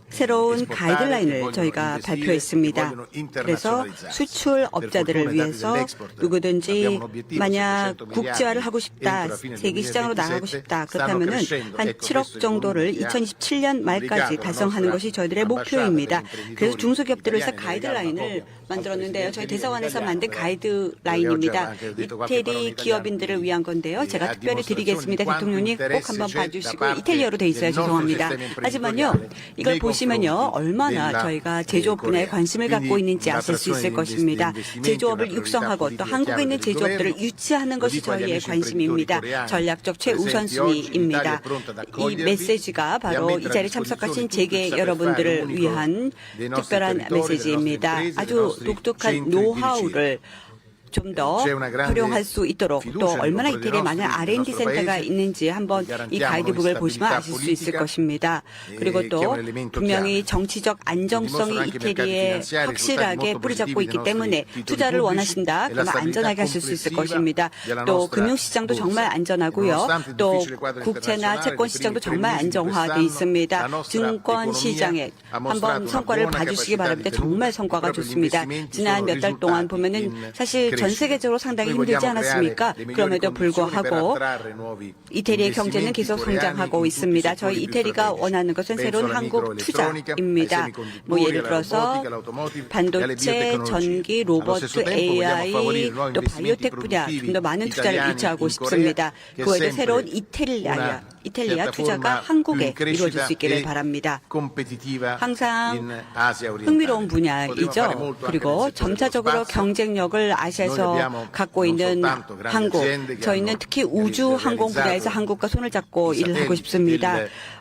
새로운 가이드라인을 저희가 발표했습니다. 그래서 수출업자들을 위해서 누구든지 만약 국제화를 하고 싶다, 세계 시장으로 나가고 싶다, 그렇다면은 한 7억 정도를 2027년 말까지 달성하는 것이 저희들의 목표입니다. 그래서 중소기업들을 위해서 가이드라인을 만들었는데요. 저희 대사관에서 만든 가이드라인입니다. 이태리 기업인들을 위한 건데요. 제가 특별히 드리겠습니다. 대통령님 꼭 한번 봐주시고 이탈리아로 돼 있어요. 죄송합니다. 하지만요. 이걸 보시면요. 얼마나 저희가 제조업 분야에 관심을 갖고 있는지 아실 수 있을 것입니다. 제조업을 육성하고 또 한국에 있는 제조업들을 유치하는 것이 저희의 관심입니다. 전략적 최우선순위입니다. 이 메시지가 바로 이 자리에 참석하신 재계 여러분들을 위한 특별한 메시지입니다. 아주 독특한 노하우를 좀 더 활용할 수 있도록 또 얼마나 이태리에 많은 R&D 센터가 있는지 한번 이 가이드북을 보시면 아실 수 있을 것입니다. 그리고 또 분명히 정치적 안정성이 이태리에 확실하게 뿌리잡고 있기 때문에 투자를 원하신다. 그러면 안전하게 하실 수 있을 것입니다. 또 금융시장도 정말 안전하고요. 또 국채나 채권시장도 정말 안정화되어 있습니다. 증권시장에 한번 성과를 봐주시기 바랍니다. 정말 성과가 좋습니다. 지난 몇 달 동안 보면은 사실 전 세계적으로 상당히 힘들지 않았습니까? 그럼에도 불구하고 이태리의 경제는 계속 성장하고 있습니다. 저희 이태리가 원하는 것은 새로운 한국 투자입니다. 뭐 예를 들어서 반도체, 전기, 로봇, AI, 또 바이오텍 분야 좀 더 많은 투자를 유치하고 싶습니다. 그 외에도 새로운 이탈리아 투자가 한국에 이루어질 수 있기를 바랍니다. 항상 흥미로운 분야이죠. 그리고 점차적으로 경쟁력을 아시아에서 갖고 있는 한국, 저희는 특히 우주 항공 분야에서 한국과 손을 잡고 일을 하고 싶습니다.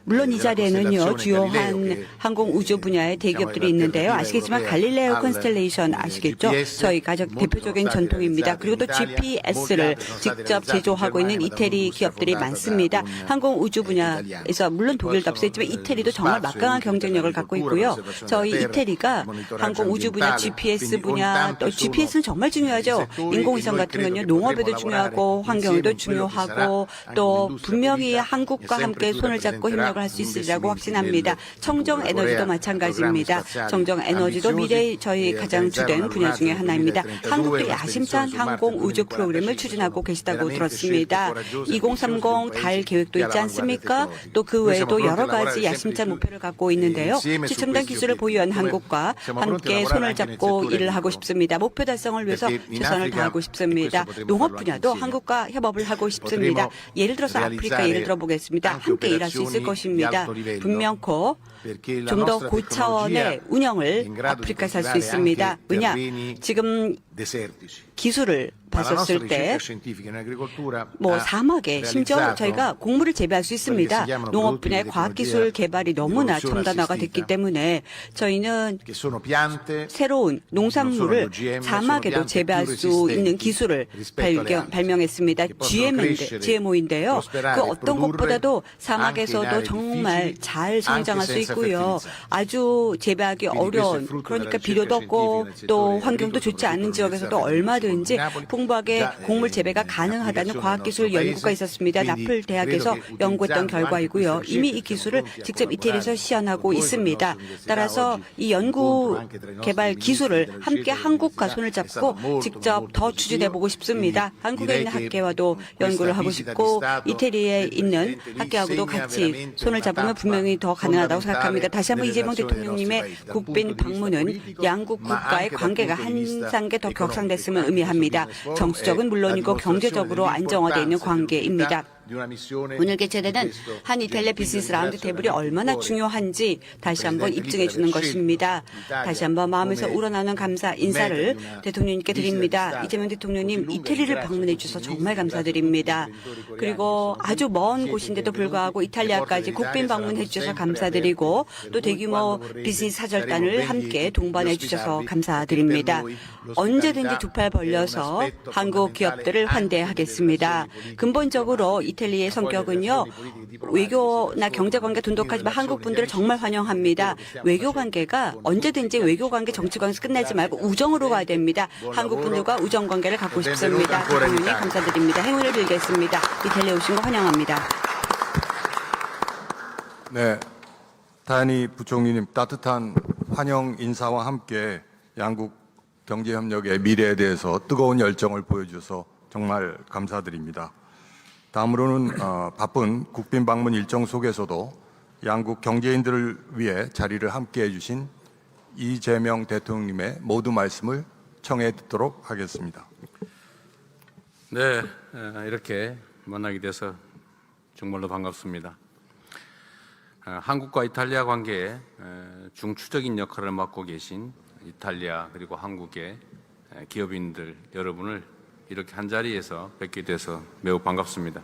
물론 이 자리에는요, 주요한 항공 우주 분야의 대기업들이 있는데요. 아시겠지만 갈릴레오 컨스텔레이션 아시겠죠? 저희 가장 대표적인 전통입니다. 그리고 또 GPS를 직접 제조하고 있는 이태리 기업들이 많습니다. 항공 우주 분야에서 물론 독일도 앞서 있지만 이태리도 정말 막강한 경쟁력을 갖고 있고요. 저희 이태리가 항공 우주 분야, GPS 분야, 또 GPS는 정말 중요하죠. 인공위성 같은 건요, 농업에도 중요하고 환경에도 중요하고 또 분명히 한국과 함께 손을 잡고 협력을 할 수 있으리라고 확신합니다. 청정 에너지도 마찬가지입니다. 청정 에너지도 미래의 저희 가장 주된 분야 중에 하나입니다. 한국도 야심찬 항공 우주 프로그램을 추진하고 계시다고 들었습니다. 2030 달 계획도 있지 않습니까? 또 그 외에도 여러 가지 야심찬 목표를 갖고 있는데요. 최첨단 기술을 보유한 한국과 함께 손을 잡고 일을 하고 싶습니다. 목표 달성을 위해서 최선을 다하고 싶습니다. 농업 분야도 한국과 협업을 하고 싶습니다. 예를 들어서 아프리카 예를 들어보겠습니다. 함께 일할 수 있을 것입니다. 분명코 좀 더 고차원의 운영을 아프리카에서 할 수 있습니다. 왜냐? 지금 desertici. 기술을 Ma la nostra 봤었을 때 ricerca scientifica in agricoltura 뭐 ha 사막에 심지어 realizzato 저희가 곡물을 재배할 수 있습니다. 농업분야의 과학기술 개발이 너무나 첨단화가 됐기 때문에 저희는 che sono piante 새로운 농산물을 사막에도 재배할 수 있는 기술을 발명했습니다. GMO인데요. 그 어떤 것보다도 사막에서도 정말 잘 성장할 수 있고요. 아주 재배하기 어려운, 그러니까 비료도 없고 또 환경도 좋지 않은 지역에서도 얼마든지 풍부하게 곡물 재배가 가능하다는 과학기술 연구가 있었습니다. 나플 대학에서 연구했던 결과이고요. 이미 이 기술을 직접 이태리에서 시연하고 있습니다. 따라서 이 연구 개발 기술을 함께 한국과 손을 잡고 직접 더 추진해보고 싶습니다. 한국에 있는 학계와도 연구를 하고 싶고 이태리에 있는 학계하고도 같이 손을 잡으면 분명히 더 가능하다고 생각합니다. 다시 한번 이재명 대통령님의 국빈 방문은 양국 국가의 관계가 한 단계 더 격상됐음을 의미합니다. 정치적은 물론이고 경제적으로 안정화되어 있는 관계입니다. 오늘 개최되는 한 이탈리아 비즈니스 라운드 테이블이 얼마나 중요한지 다시 한번 입증해 주는 것입니다. 다시 한번 마음에서 우러나는 감사 인사를 대통령님께 드립니다. 이재명 대통령님 이태리를 방문해 주셔서 정말 감사드립니다. 그리고 아주 먼 곳인데도 불구하고 이탈리아까지 국빈 방문해 주셔서 감사드리고 또 대규모 비즈니스 사절단을 함께 동반해 주셔서 감사드립니다. 언제든지 두 팔 벌려서 한국 기업들을 환대하겠습니다. 근본적으로 이탈리아의 성격은요, 외교나 경제관계 돈독하지만 한국 분들을 정말 환영합니다. 외교관계가 언제든지 외교관계 정치관계에서 끝나지 말고 우정으로 가야 됩니다. 한국 분들과 우정관계를 갖고 싶습니다. 대통령님 감사드립니다. 행운을 빌겠습니다. 이탈리아 오신 거 환영합니다. 네, 타야니 부총리님 따뜻한 환영 인사와 함께 양국 경제협력의 미래에 대해서 뜨거운 열정을 보여주셔서 정말 감사드립니다. 다음으로는 바쁜 국빈 방문 일정 속에서도 양국 경제인들을 위해 자리를 함께해 주신 이재명 대통령님의 모두 말씀을 청해 듣도록 하겠습니다. 네, 이렇게 만나게 돼서 정말로 반갑습니다. 한국과 이탈리아 관계에 중추적인 역할을 맡고 계신 이탈리아 그리고 한국의 기업인들 여러분을 이렇게 한자리에서 뵙게 돼서 매우 반갑습니다.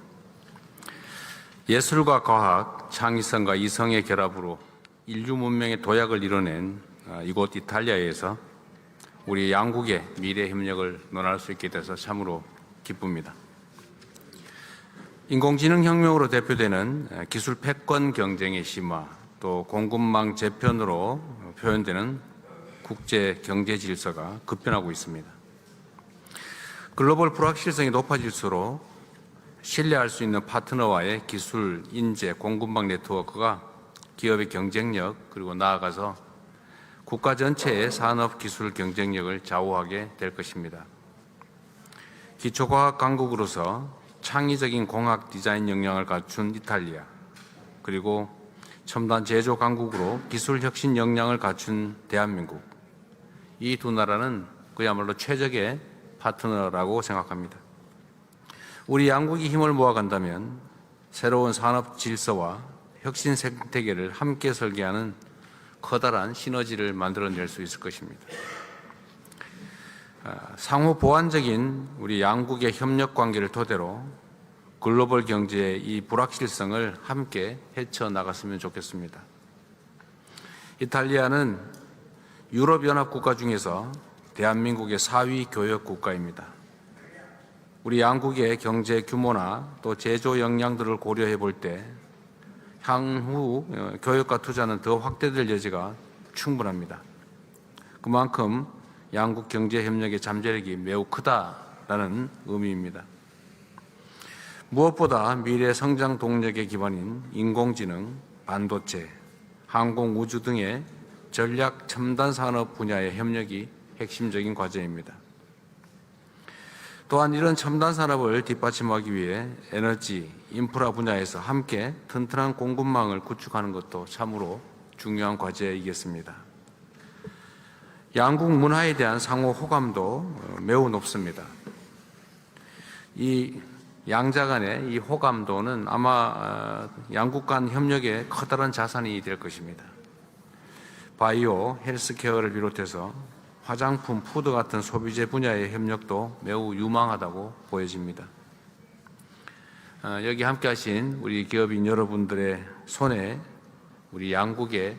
예술과 과학, 창의성과 이성의 결합으로 인류 문명의 도약을 이뤄낸 이곳 이탈리아에서 우리 양국의 미래 협력을 논할 수 있게 돼서 참으로 기쁩니다. 인공지능 혁명으로 대표되는 기술 패권 경쟁의 심화, 또 공급망 재편으로 표현되는 국제 경제 질서가 급변하고 있습니다. 글로벌 불확실성이 높아질수록 신뢰할 수 있는 파트너와의 기술, 인재, 공급망 네트워크가 기업의 경쟁력 그리고 나아가서 국가 전체의 산업 기술 경쟁력을 좌우하게 될 것입니다. 기초과학 강국으로서 창의적인 공학 디자인 역량을 갖춘 이탈리아, 그리고 첨단 제조 강국으로 기술 혁신 역량을 갖춘 대한민국, 이 두 나라는 그야말로 최적의 파트너라고 생각합니다. 우리 양국이 힘을 모아간다면 새로운 산업 질서와 혁신 생태계를 함께 설계하는 커다란 시너지를 만들어낼 수 있을 것입니다. 상호 보완적인 우리 양국의 협력 관계를 토대로 글로벌 경제의 이 불확실성을 함께 헤쳐나갔으면 좋겠습니다. 이탈리아는 유럽연합 국가 중에서 대한민국의 4위 교역 국가입니다. 우리 양국의 경제 규모나 또 제조 역량들을 고려해 볼 때 향후 교역과 투자는 더 확대될 여지가 충분합니다. 그만큼 양국 경제 협력의 잠재력이 매우 크다라는 의미입니다. 무엇보다 미래 성장 동력의 기반인 인공지능, 반도체, 항공 우주 등의 전략 첨단 산업 분야의 협력이 핵심적인 과제입니다. 또한 이런 첨단 산업을 뒷받침하기 위해 에너지, 인프라 분야에서 함께 튼튼한 공급망을 구축하는 것도 참으로 중요한 과제이겠습니다. 양국 문화에 대한 상호 호감도 매우 높습니다. 이 양자 간의 이 호감도는 아마 양국 간 협력의 커다란 자산이 될 것입니다. 바이오, 헬스케어를 비롯해서 화장품, 푸드 같은 소비재 분야의 협력도 매우 유망하다고 보여집니다. 여기 함께하신 우리 기업인 여러분들의 손에 우리 양국의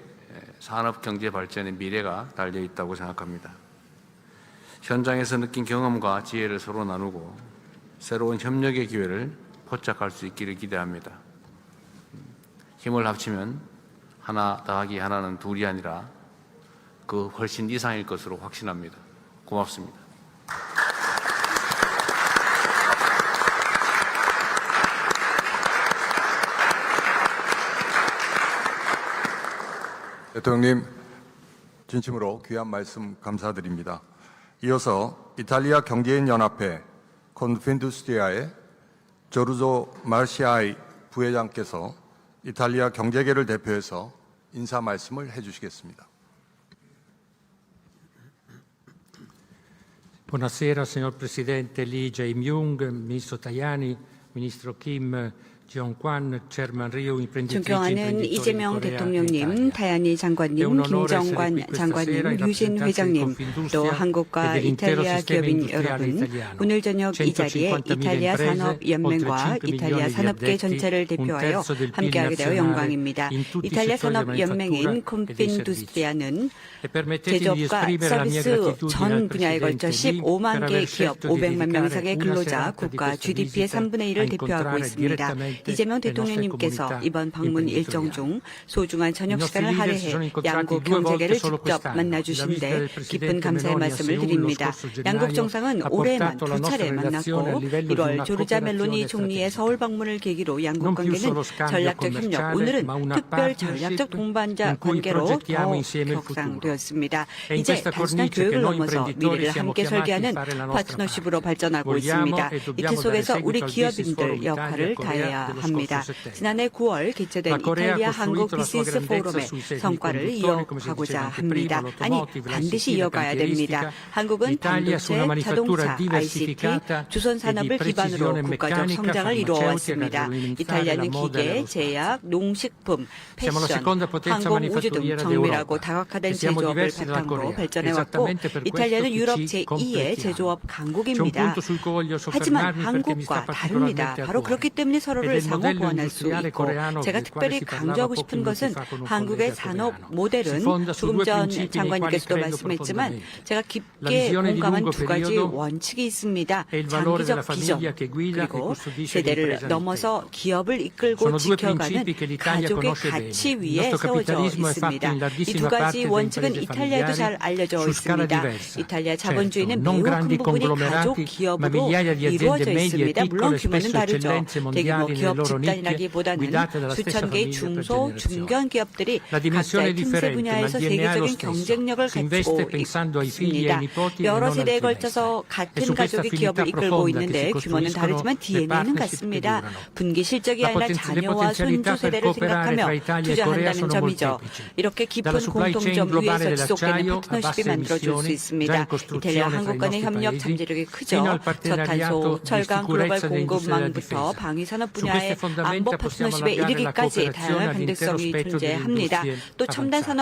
산업 경제 발전의 미래가 달려 있다고 생각합니다. 현장에서 느낀 경험과 지혜를 서로 나누고 새로운 협력의 기회를 포착할 수 있기를 기대합니다. 힘을 합치면 하나 더하기 하나는 둘이 아니라 그 훨씬 이상일 것으로 확신합니다. 고맙습니다. 대통령님, 진심으로 귀한 말씀 감사드립니다. 이어서 이탈리아 경제인 연합회 콘핀두스트리아의 조르조 마르시아이 부회장께서 이탈리아 경제계를 대표해서 인사 말씀을 해주시겠습니다. Buonasera, signor Presidente Lee Jae-myung, Ministro Tajani, Ministro Kim Jong-kwan, Chairman Ryu, 존경하는 이재명 대통령님, 타야니 장관님, 김정관 장관님, 유진 회장님, 또 한국과 이탈리아 기업인 여러분, 오늘 저녁 이 자리에 이탈리아 산업연맹과 이탈리아 산업계 전체를 대표하여 함께하게 되어 영광입니다. 이탈리아 산업연맹인 콘핀두스트리아는 제조업과 서비스 전 분야에 걸쳐 15만 개 기업, 500만 명 이상의 근로자, 국가 GDP의 3분의 1을 대표하고 있습니다. 이재명 대통령님께서 이번 방문 일정 중 소중한 저녁 시간을 할애해 양국 경제계를 직접 만나주신 데 깊은 감사의 말씀을 드립니다. 양국 정상은 올해만 2차례 만났고 1월 조르자 멜로니 총리의 서울 방문을 계기로 양국 관계는 전략적 협력, 오늘은 특별 전략적 동반자 관계로 더 격상되었습니다. 이제 단순한 교육을 넘어서 미래를 함께 설계하는 파트너십으로 발전하고 있습니다. 이 틀 속에서 우리 기업인들 역할을 다해야 합니다. 지난해 9월 개최된 이탈리아 한국 비즈니스 포럼의 성과를 이어가고자 합니다. 아니, 반드시 이어가야 됩니다. 한국은 반도체, 자동차, ICT, 주선 산업을 기반으로 국가적 성장을 이루어왔습니다. 이탈리아는 기계, 제약, 농식품, 패션, 항공, 우주 등 정밀하고 다각화된 제조업을 바탕으로 발전해왔고 이탈리아는 유럽 제2의 제조업 강국입니다. 하지만 한국과 다릅니다. 바로 그렇기 때문에 서로를 상호 보완할 수 있고 제가 특별히 강조하고 싶은 것은 한국의 산업 모델은 조금 전 장관님께서도 말씀했지만 제가 깊게 공감한 두 가지 원칙이 있습니다. 장기적 비전 그리고 세대를 넘어서 기업을 이끌고 지켜가는 가족의 가치 위에 세워져 있습니다. 이 두 가지 원칙은 이탈리아에도 잘 알려져 있습니다. 이탈리아 자본주의는 매우 큰 부분이 가족 기업으로 이루어져 있습니다. 물론 규모는 다르죠. 대규모 기업 집단이라기보다는 수천 개의 중소, 중견 기업들이 각자의 틈새 분야에서 세계적인 경쟁력을 갖추고 있습니다. 여러 세대에 걸쳐서 같은 가족이 기업을 이끌고 있는데 규모는 다르지만 DNA는 같습니다. 분기 실적이 아니라 자녀와 손주 세대를 생각하며 투자한다는 점이죠. 이렇게 깊은 공통점 위에서 지속되는 파트너십이 만들어질 수 있습니다. 이탈리아 한국 간의 협력 잠재력이 크죠. 저탄소, 철강, 글로벌 공급망부터 방위산업 분야의 안보 파트너십에 이르기까지 다양한 가능성이 존재합니다. 또 첨단 산업